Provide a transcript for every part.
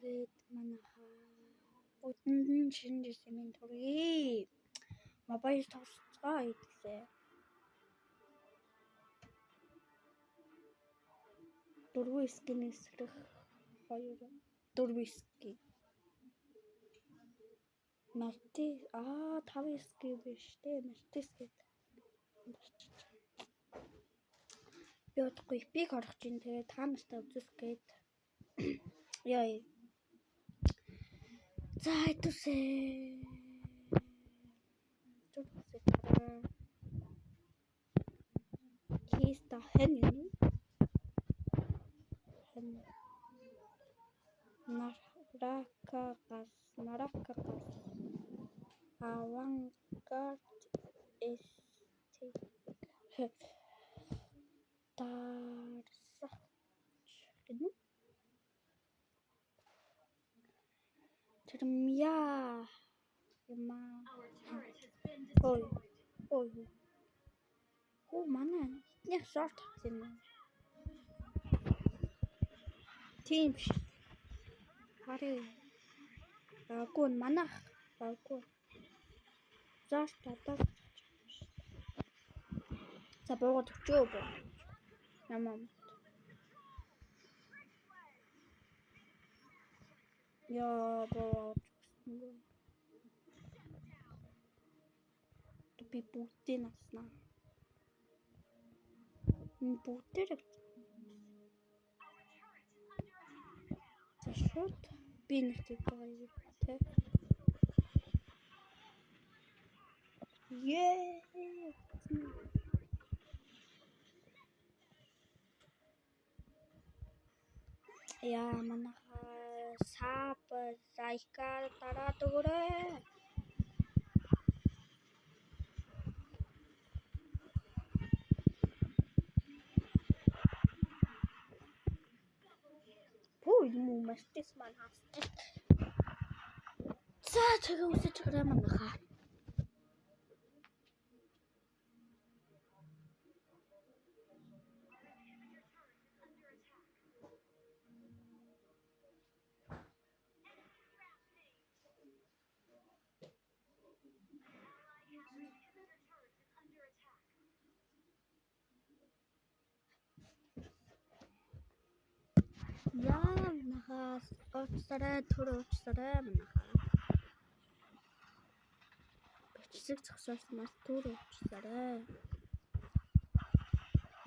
Тэгээд манайхаа бүтэн шинэ жисмийн төргий мобайл тосцоо идлээ. 4 скинээс сэрэх 4 скин. Мальти 5 скин биш дээ. Мальтис гэдэг. Би удахгүй эпик орох чинь тэгээд та нартай үзэх гээд яа. За хэдүүсээ. Хийста хэн Маракагас авангард эстетик тарсач гэнэ тэрмя яма ой манай нэг шорт хацсан юм. Тийм ш. Хари агуу манах агуу заарт татах. За богод өчөө боо. Ямаа. Яа боо. Би бүтэн аснаа. Бүтэн. Шот би нэг байгаа юм те. Яа манайха сап зайкар дараад өгөөрэй. Муу мартис манаас. За тэгээ үсэж гараа манайха. Яа нахас оцсараа төрөөчсараа манайхаа. Бичсэг зогсооснаас төрөөчсараа.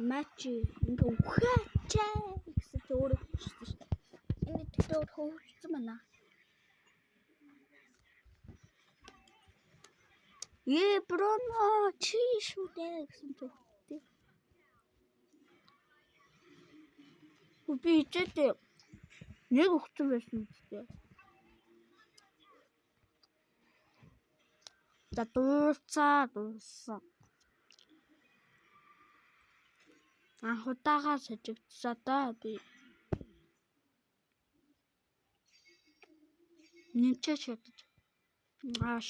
Матчи ингээ ухаачаа гэсэн төрөөчсөн шүү дээ. Энэ төөр хөвчсөн байна. Броно чи шүү дээ гэсэн төөр. Би ичээд нэг өгсөн байсан үстэй. За дууссан. Анхудаага сажигдсаа да би. Нинчээ шатаж. Ааш.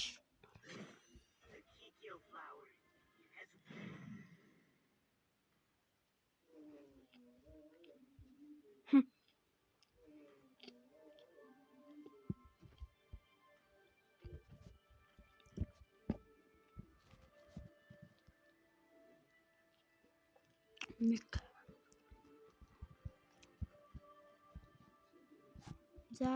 Нэг. За.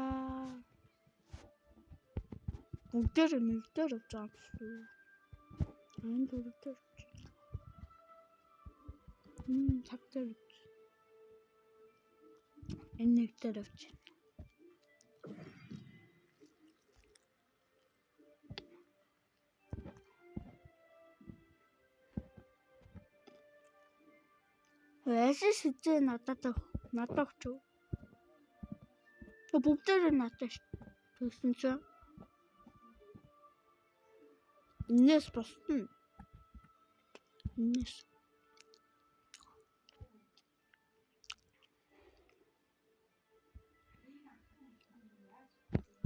Бүгдээр нэгдээр авсан шүү. Энэ дөрөвдөр. Цагтаа. Энэ нэгдээр авсан. Эсэс хизээ надад ч. Бүгдээр надад төсөн чинь. Инээс босдно. Инээс.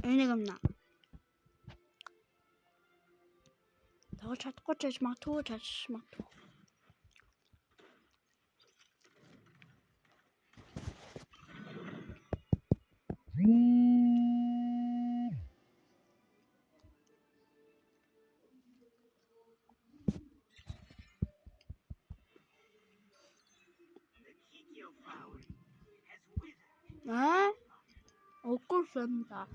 Энийг амна. Тагч чадахгүй ч магадгүй магадгүй. Үгүй санаа.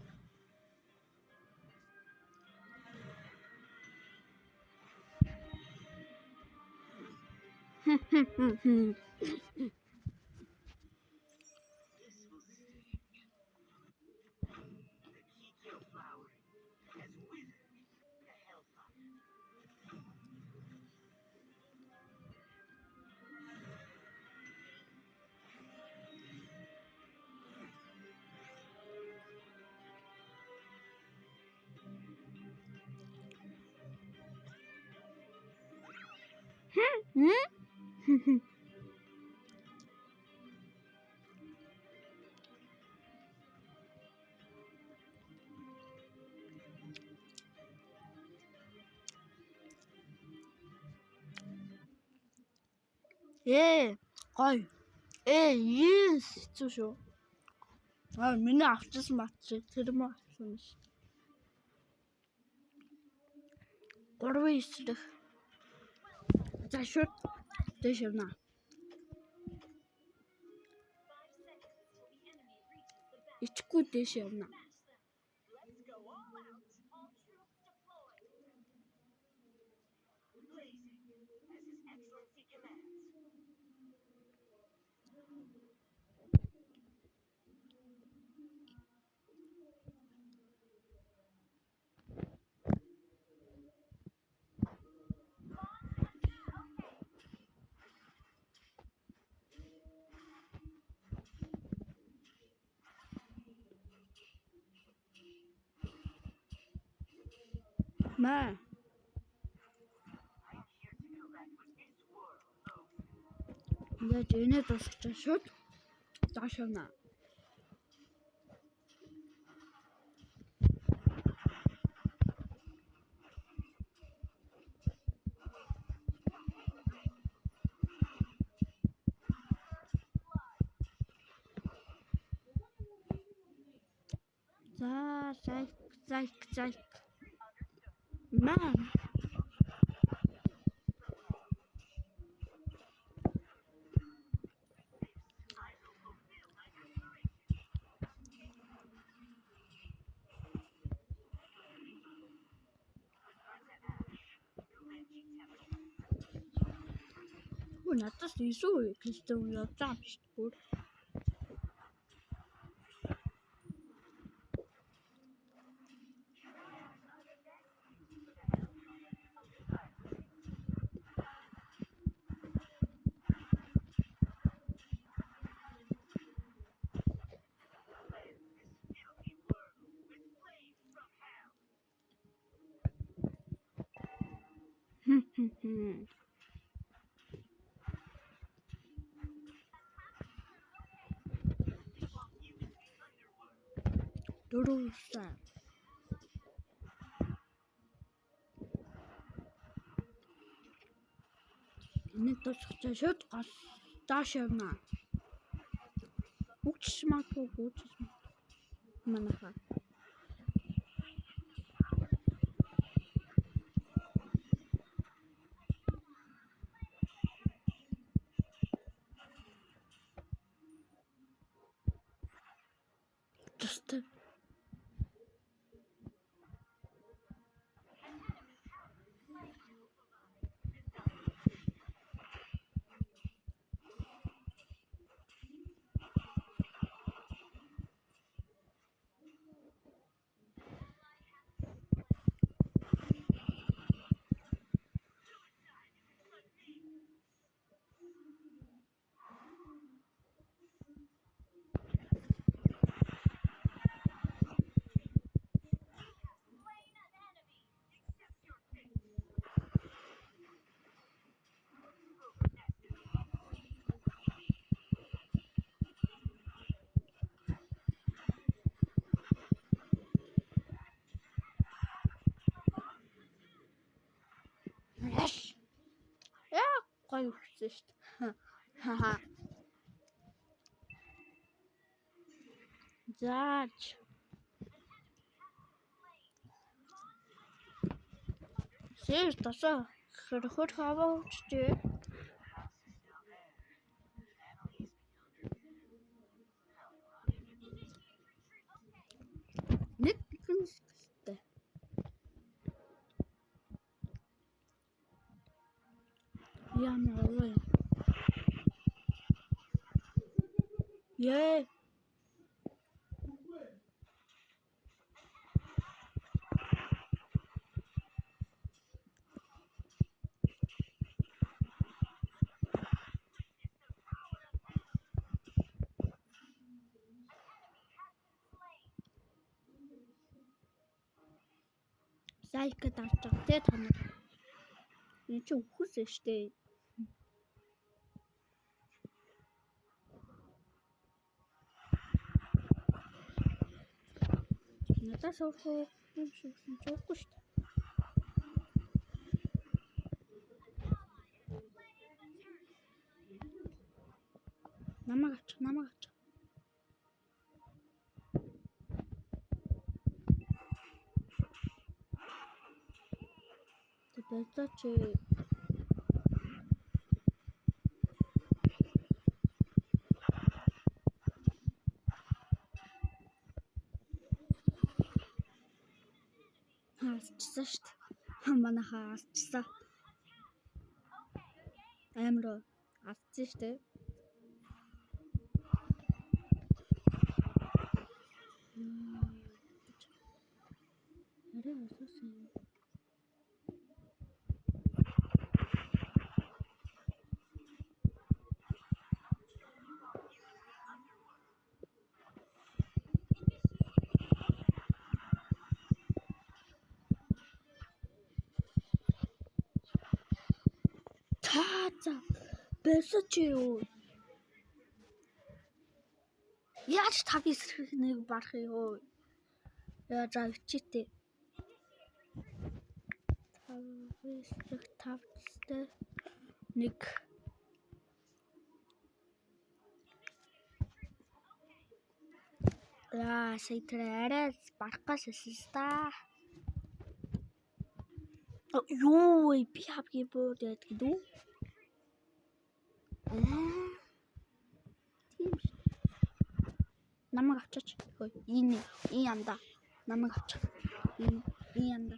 Гой. Yes, хэцүү шүү. Миний авчихсан бат шиг тэр мө авсан ш. 3 эсрэг. За шууд дэш явна. Ичгүй дэш явна. Маа. Яа дэнэ тусч шууд доош явна. За, зайк. Маа. Надаас илүү кристал явж байгаа юм шүү дээ. Дөрөвсаа. Энэ тусч шууд гол доош явна. Үгч магадгүй. Манаха. Тустай. Яа, гоё хүссэн шүү дээ. Хаха. Зааж. Сэр тасаа хөрхөр хаваачтэй. Яа. Сайк дарж байгаа те та нар. Энэ чи үхсэн штэ. Надаас өөрөө юм шигсэн ч үгүй штэ. Намайг авчих. Тэбэцэ чи хаасчихсан штэ. Манайхаа хаасчихсан. Амар хаасчихсан штэ. Арай асуусан юм. Таца бэсэж юу? Яаж тав эсрэг нэг барах юу? Яа завчитэй. Тавцтай нэг яа сайтраараа барахгаас эсэста. Юу би хавги бод гэдэг үү? Тийм шүү. Намайг авчаач. Хөөе. Энэ янда. Намайг авчих. Энэ янда.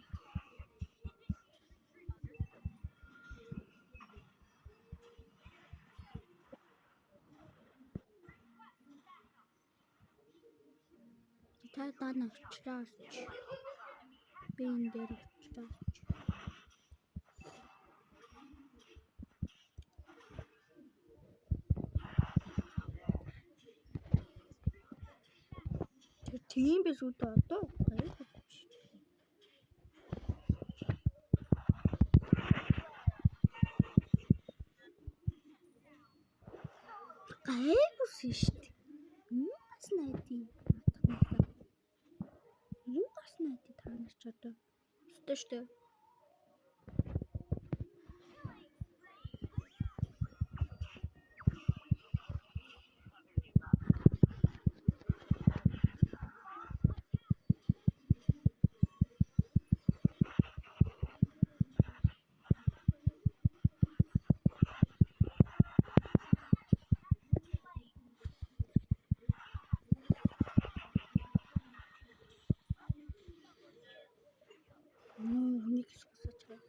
Та даана авчраач. Би энэ дээр авчраач. Тийм биш үү одоо? Гайгүй шүү дээ. Бас найдаа. Юу бас найдаа та нар ч одоо. Өстой шүү дээ. Нэг хэсгээс очроо.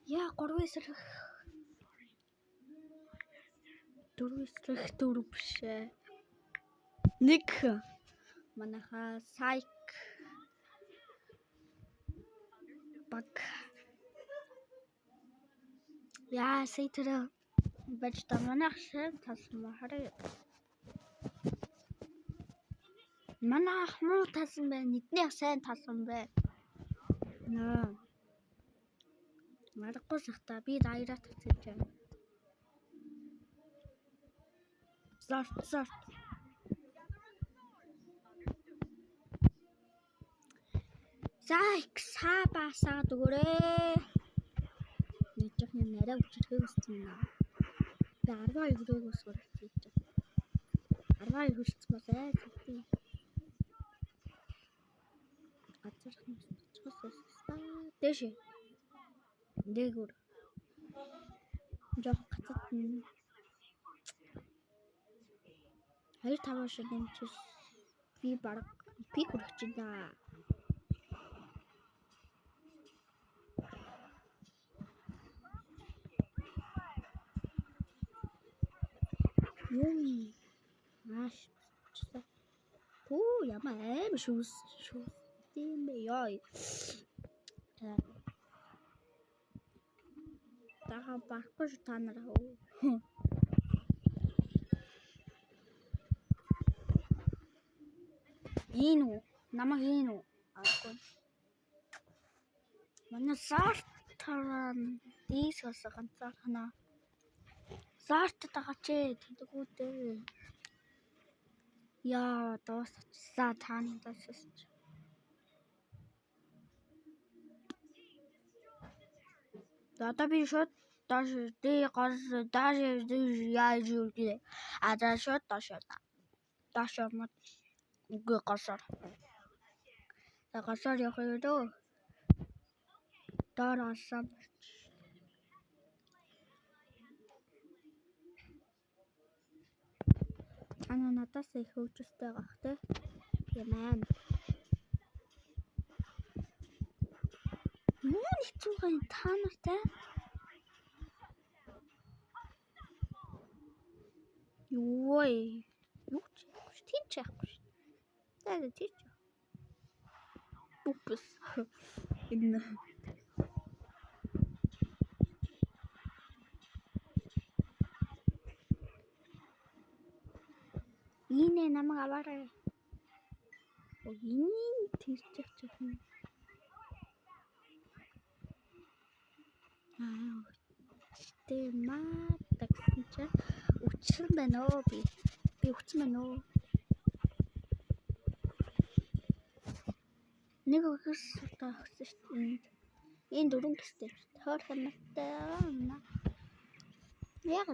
Яа 3 эсрэг 4 эсрэг 4 биш ээ. Нэг манайхаа сайк баг яа сэтэр бэж та манайх шин тасмаа хараа. Манайх муу тасан байна. Эднийх сайн тасан байна. Наа. Маргагүй сахта би дайраа тавьчих юм. Зарт. Саабасаа дөгөрөө. Нэг жоо нарай өчрөхөө өссөн юм аа. Би 12 хүрээгүй сурч хийж байна. 12 хүрсэн басаа зүгтээ. Газар хэмжчихсэн. Дэш. Дээгүр. Жоо гацад. 2-5 шин дэмчис. Би баг пик хүрч байна. Юуи. Маш. Оо яма аим шүүс. Тийм бэ яа. Таха баггүй та нар хөө. Ину намайг ину аахгүй. Манай сартаран дийсгээс ганцаар хана. Сарт тагачээ тэгдэгүүдээ. Яа дуусчихсан тааны дуусч. Одоо би шууд даш яаж юу гэдэг. За шууд даш мод үгүй гасар. Гасар явах юу дөө. Дараасан. Ана надаас их хөвчтэй гах те. Яман. Муу хэцүүхэн та нартай. Юуй. Юу ч тийч яахгүй. Тэгээд тийч. Упс. Энэ Ine намайг аваарай. Энэ тийчих юм. Маа таксан чи өчсөн байна оо би өчсөн байна оо. Нэг өгс та өгсөн шүү дээ. Энэ дөрөв гэстэй. Тоор хамаатай аа. Яг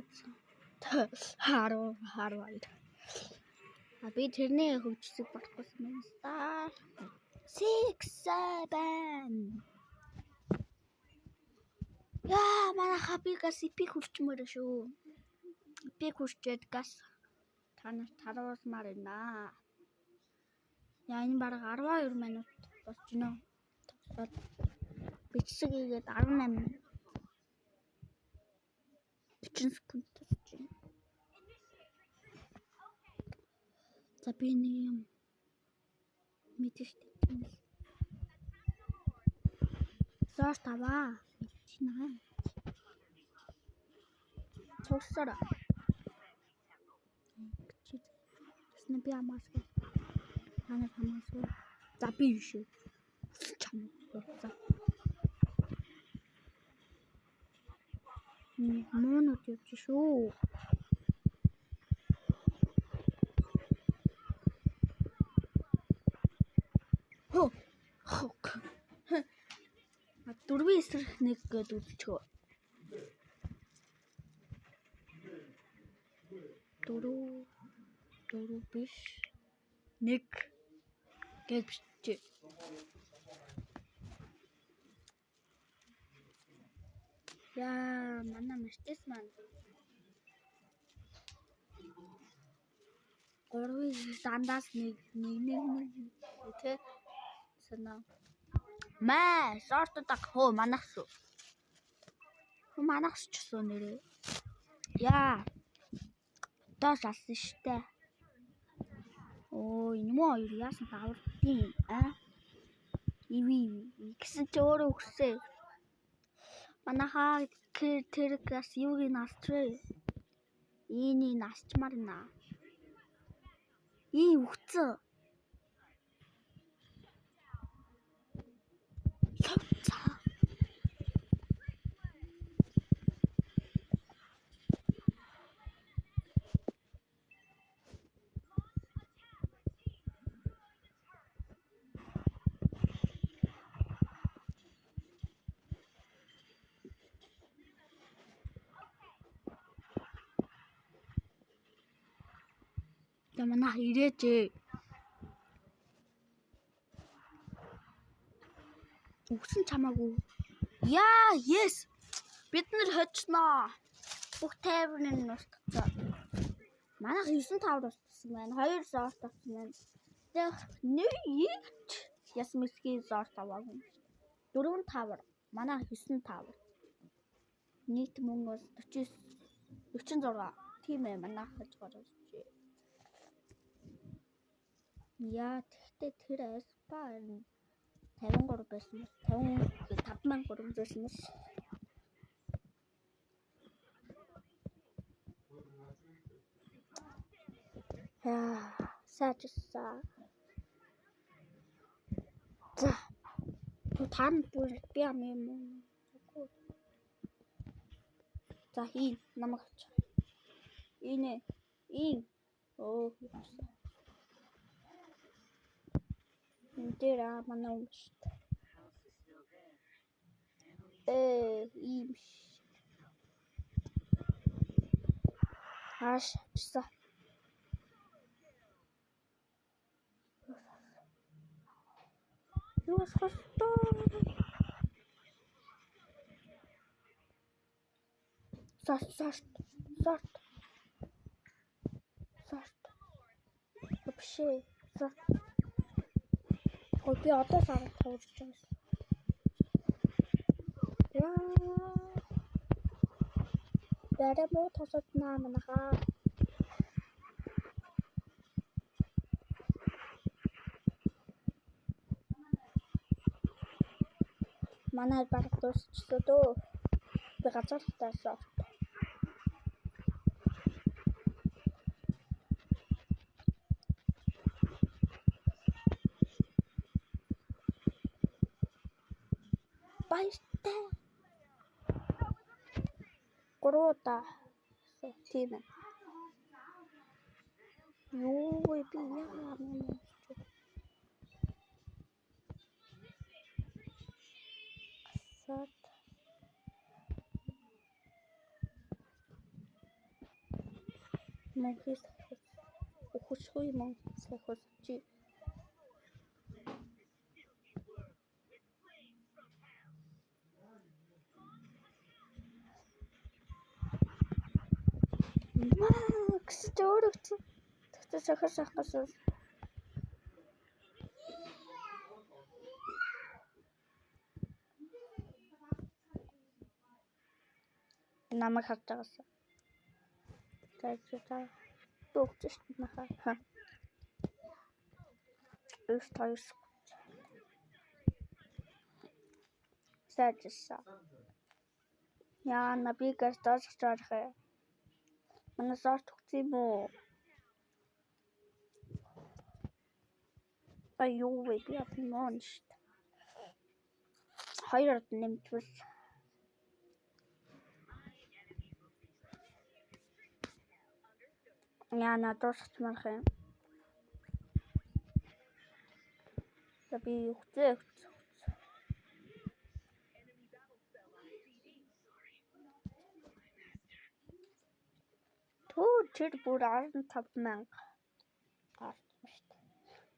хараа. Би тэрний хөвчсөг болохгүйсэн юм да. 6 7. Яа, манай хабигас ипик хүрчмээр шүү. Ипик хүрчээд газ танаас таруулмаар байна. Яа, энэ бараг 12 минут болж байна. Тогсоод бичсэг хийгээд 18 минут. 30 секунд тасч байна. За би нэг юм мэдээштэй. Зоос таваа. Чинаа. Цогсороо. Тэсний би амаасгүй. Манай хамаасгүй. За би шүү. Чам. Монот явж шүү. Дөрвийн эсрэг нэг гээд үлчгөө. Дөрөв биш. Нэг гээд бичээ. Яа, манай мартис маань. Гурвын дандаас нэг тэ санаа. Маа, сортод хөө манахс. Манахс ч гэсэн нэрээ. Яа. Тоо салсан штэ. Оо, энэ муу хоёр яасан давардیں۔ Иви гэсэн ч өөрөө өгсөө. Манайхаа тэр гас юуг настрээ. Энийг насчмаар наа. Өгцөө. Я манайх ирээжээ. Үгсэн чамаагүй. Яа, yes. Бид нар хоцноо. Бүх тайван нь устгацсан. Манайх 9-5 устгасан байна. 2 сорт авсан байна. Тэг нэг ясмисгийн сорт аваагүй. 4-5. Манайх 9-5. Нийт мөнгө 46. Тийм ээ, манайх гэж гаргажээ. Яа, тэгтээ тэр аспа 53 байсан бас 55,000 байсан бас. Саачсан. За. Тань бүр би юм. За хий намайг ач. Ийнэ. Оо. Тэр манай юм шүү дээ. Ийм. Чса. Юу асхастай. Сорт. Вообще сорт. Ой, би одоо сард туурч байгаа. Яа. Бэрэ муу тосод наамнахаа. Манай баг дуусчихлоо дөө. Би газар таасаа. Баяртай. Гуруута. Тийм ээ. Юу вэ би яа юм. Сат. Мохис. Ухушгүй мөн сахосчи. Макс дөрөвч. Тэгтээ сахасахгаас. Намайг харж байгаасаа. За. Бүгдч нахаа. Өстойс. Саачсан. Яа, набигас тасчаарх. Манай сорт хүчим үү? Аюу вэ би апимонш. Хоёрод нэмтвэл. Яа, надад марх юм. Би хүчээ. Тэр бүр 15,000.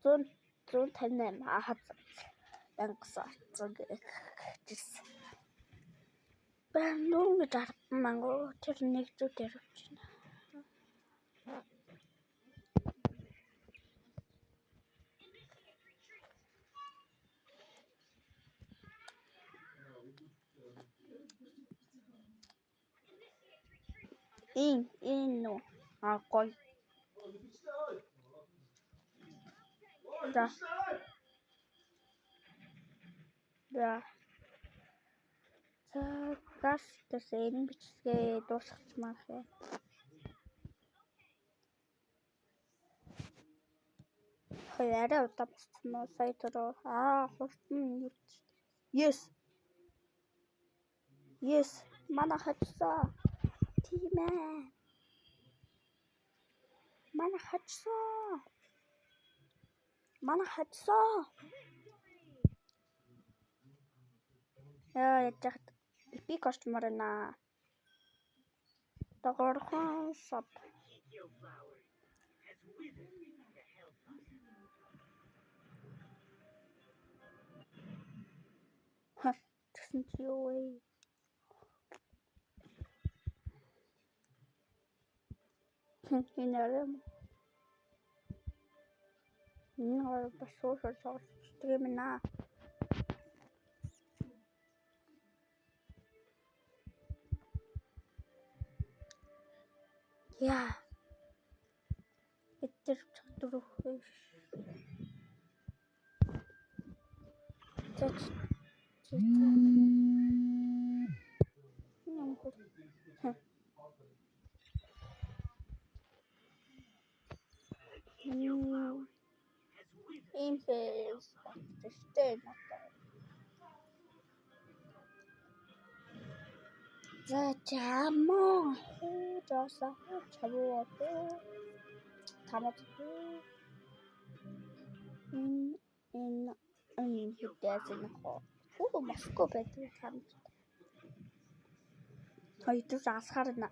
158 хазар. Янгасаа гэж. Бэнүүг 10,000 тэр нэг зүйл төрөвч байна. Энэ гой. Да. За газ тэсэрэн бичгээ дуусгачмаар хэ. Хоёроо удаа болсон уу сая төрөө. Хурдан. Yes. Манай хачсаа. Тийм ээ. Манай хачсаа. Яа, ятах. Би костюмер на. Дагорхон сап. Яасан чи юу вэ? Хинээрээ. Энэ бас суушаад сонсдог юм наа. Яа. Эдгээр чадварх биш. Тэт. Импэс. Тэстэй надад. За чамаа. Жаса чавуу. Тамад. Энэ хэдээсэн хоо. Оо Москва байдаг хамт. Хоёрдоос асхаарна.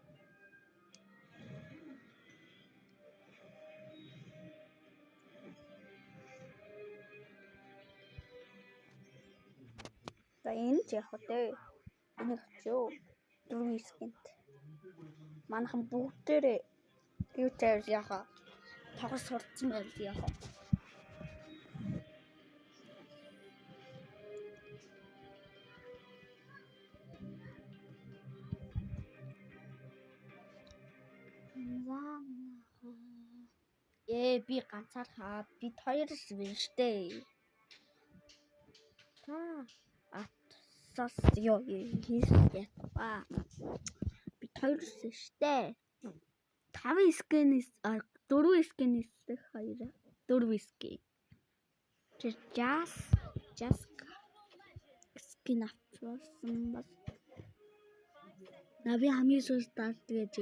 За энэ ч яг хөтэй. Энийг авчуу. Дөрвөн скинт. Манайхан бүгдээрээ юу тавьж яхаа. Тогос сурцсан байвал яхаа. Би ганцаархаа бид хоёр биш дээ. Та атсас ёо хийсээ ба. Бид хоёр штэ. 5 скинээс 4 скинээс хоёр 4 скин. Just скин авчихсан бас. Наби хамгийн сүүлд гэж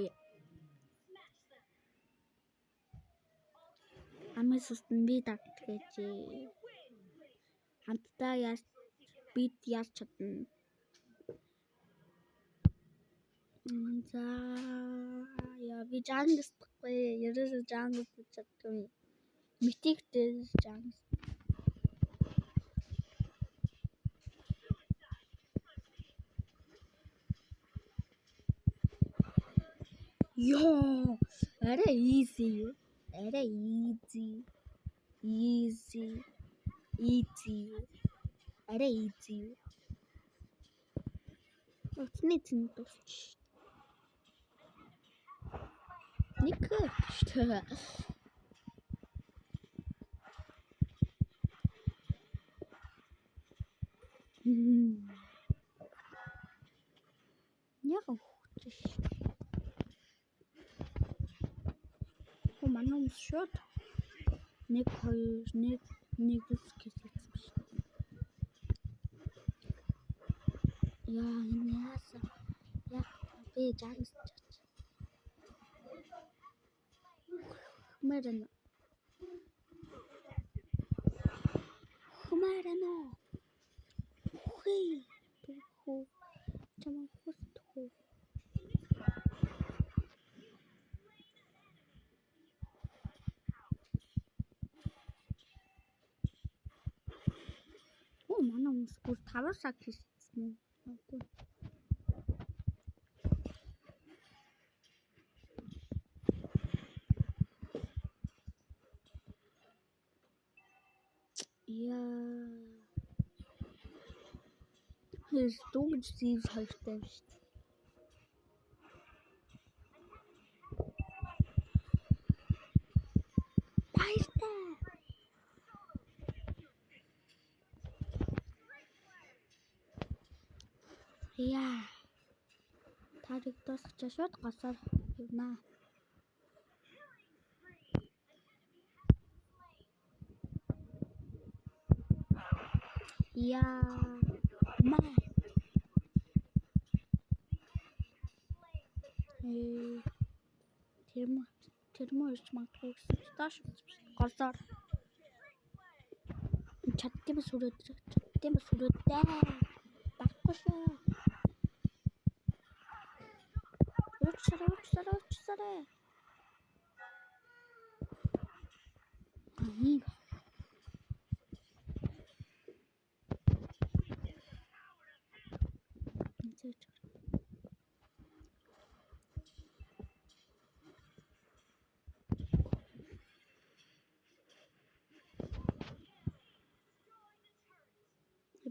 Амисст би дагтгаж хамтдаа бид яаж чадна. За яа би жангстгүй ерөөсөө жангст чадгүй. Митиктэй жангст. Ёо, арай easy юу? Арай easy. Арай easy. Утны тэнтүч. Никэ штэ. Яг хөтөш. Манайс шууд 1 2 1 гэсэйсэн шүү. Яа энэ яасан. Яг би жангс чач. Хумарано. Хүй. Чамаа хустхоо. Манайс бүр 5 сар хийсэн. Яа. Хэс дүүж зив хайртай шүү дээ. Баяртай. Яа. Таригдаас шууд гасаар явна. Яа. Маа. Тэрмэрч магадгүй сташ гасаар. Чаддсан сүрээд. Баггүй шүү. Уучсараа. Ай. цээж.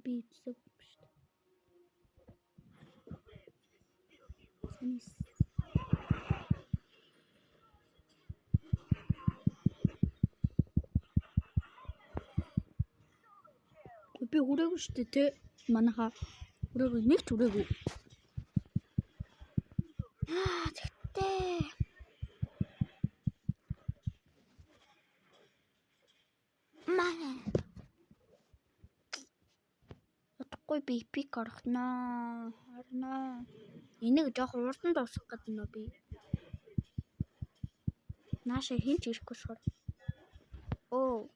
Би хэвсэг биш. Санис. Би хүрээгүй шүү дээ те. Манайха хүрээгүй нэг ч хүрээгүй. Тэгтээ. Маа. Отгүй би пик орхноо. Орноо. Энийг жоох урдан дуусгах гэдэг нөө би. Нааша хинч ирэхгүй шор. Оо.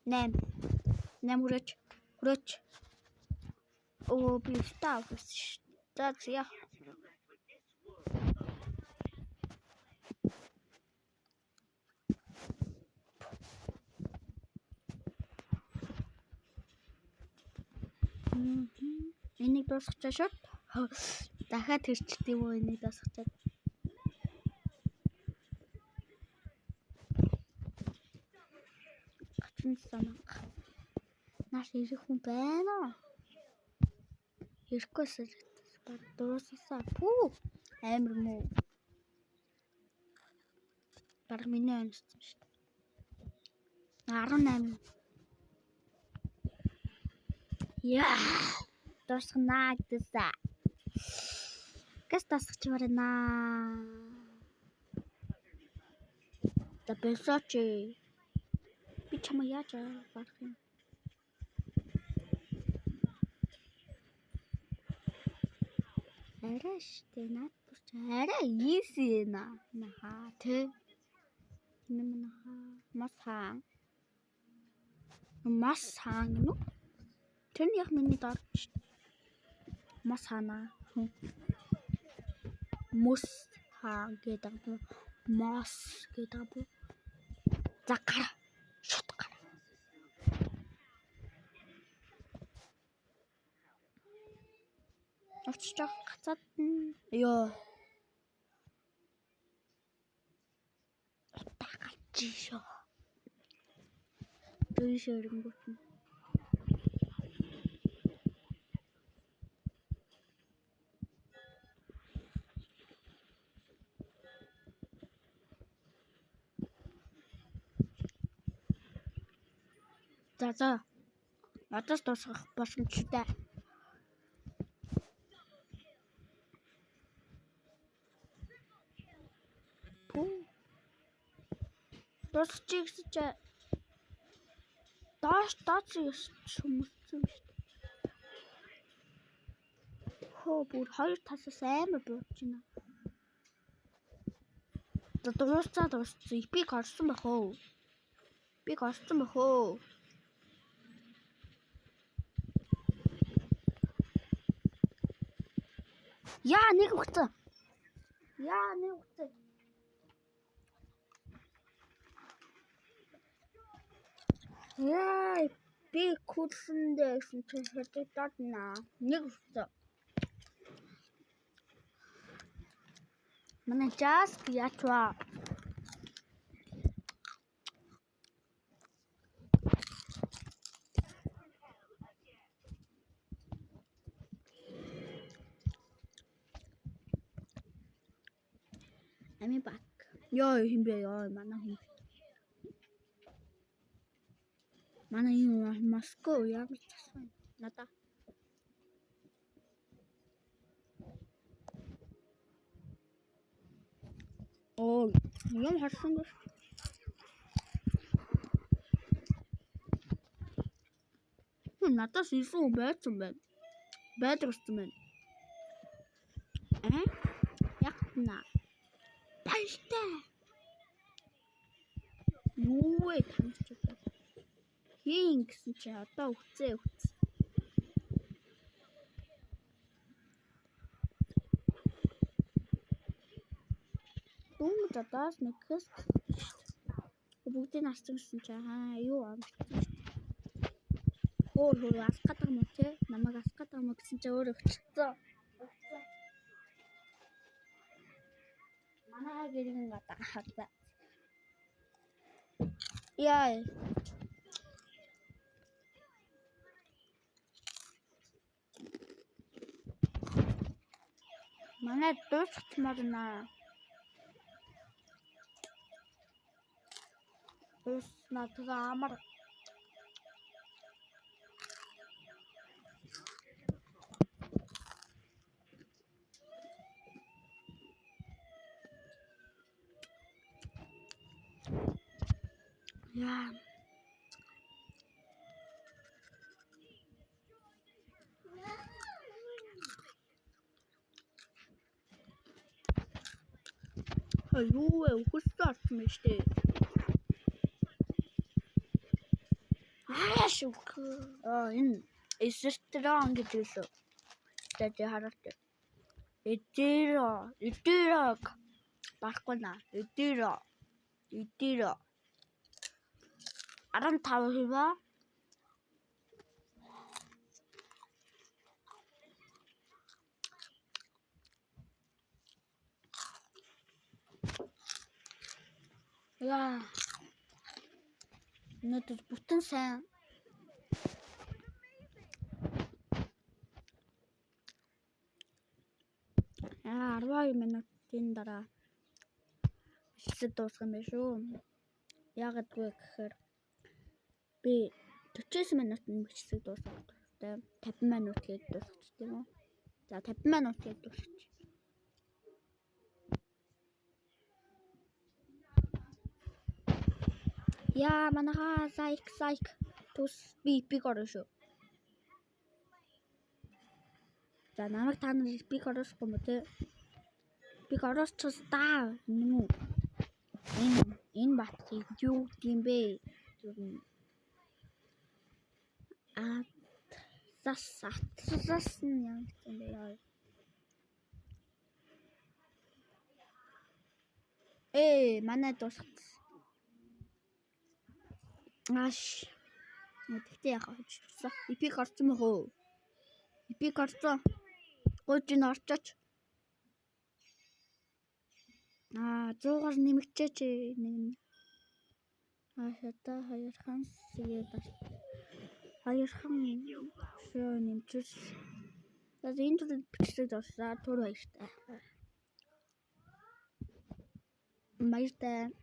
8 хүрээч. Оо би став ш. За яа. Энийг дуусгачаа шот. Дахиад тэрчдэг юм уу энийг дуусгачаад. Наш ирэх хүн байна. Ирэхгүй сэрэгдэс дуусгасаа. Пүү. Амар муу. Бараг миний онцсон шүү дээ. 18. Яа. Дуусгана гэдээсаа. Гэс дуусгач барина. Да бесочи. Би чамаа яаж барах юм? Арай штэ наад бүрч арай easy наа тэ. Нэмнаа масхан ну. Тэр яг миний дор штэ. Масхана. Мус хаан гэдэг бо. Мас гэдэг бо. За гар. Шот гар. Очиж гацаад ёо. Тагачишо. Дүйшэрэнгүүт. За. Надаас дуусгах боломжтой. Дуусчих гэсэн чи доош хүмүүссэн шүү дээ. Хөө бүр 2 тасаас амар бууж байна. Дуусцаад эпик орсон байх уу? Эпик орсон байх уу? Яа нэг өгцөө. Яа би курсэндээ гэсэн чи хэдээд наа. Нэг өгцөө. Манай жас ячва. I'm back. Ёо химбэ ёо манай хүн. Манай юм Москов ямар цасан надаа. Оо юм харсан гэж. Надаас ирсэн байсан байна. Байдагсан байна. Яг наа. Баяртай. Юу вэ таньч удаа. Хийн гэсэн чи одоо өгцөө. Дүн жадаас нэгээс бүгдийг ассан гэсэн чи юу амарсан. Өөр асах гэдэг юм те намайг асах гэдэг юм гэсэн чи өөр өгчихсөн. Манай гэрийн гадаа хатаа. Яа. Манай дуусчихмаар наа. Надад амар яа. Аюу ухсаар мэштэй. Аашук. Энэ эсэртрон гэж хэлээ. Тэд хараатай. Эдэрэг барахгүй наа. Эдэрэг 15 хэвээ. Яа. Надад бүтэн сайн. Яа 12 минутын дараа бичлэг дуусгах юм биш үү? Яагаад вэ гэхээр би 49 минутын бичлэг дуусгах хэрэгтэй. 50 минут гээд дуусчих тийм үү? За 50 минут гээд дуусчих. Яа манайха сайк тус би орно шүү. За намайг та нар би оросгүй мө те. Би оросчос таа. Энэ бат юу юм бэ? Зас юм бэ? Манай дуусчихсан. Аш. Тэгтээ яхаа хичсэн. Эпик орсон мөн хөө. Эпик орсон. Гойж ин орчооч. 100-аар нэмэгчээч нэг. Шата 2 ханс тэгээд 2 хан шоо нэмчээс. Тэгээд энэ төрөд бичлэг дуусаа. Түр баяртай.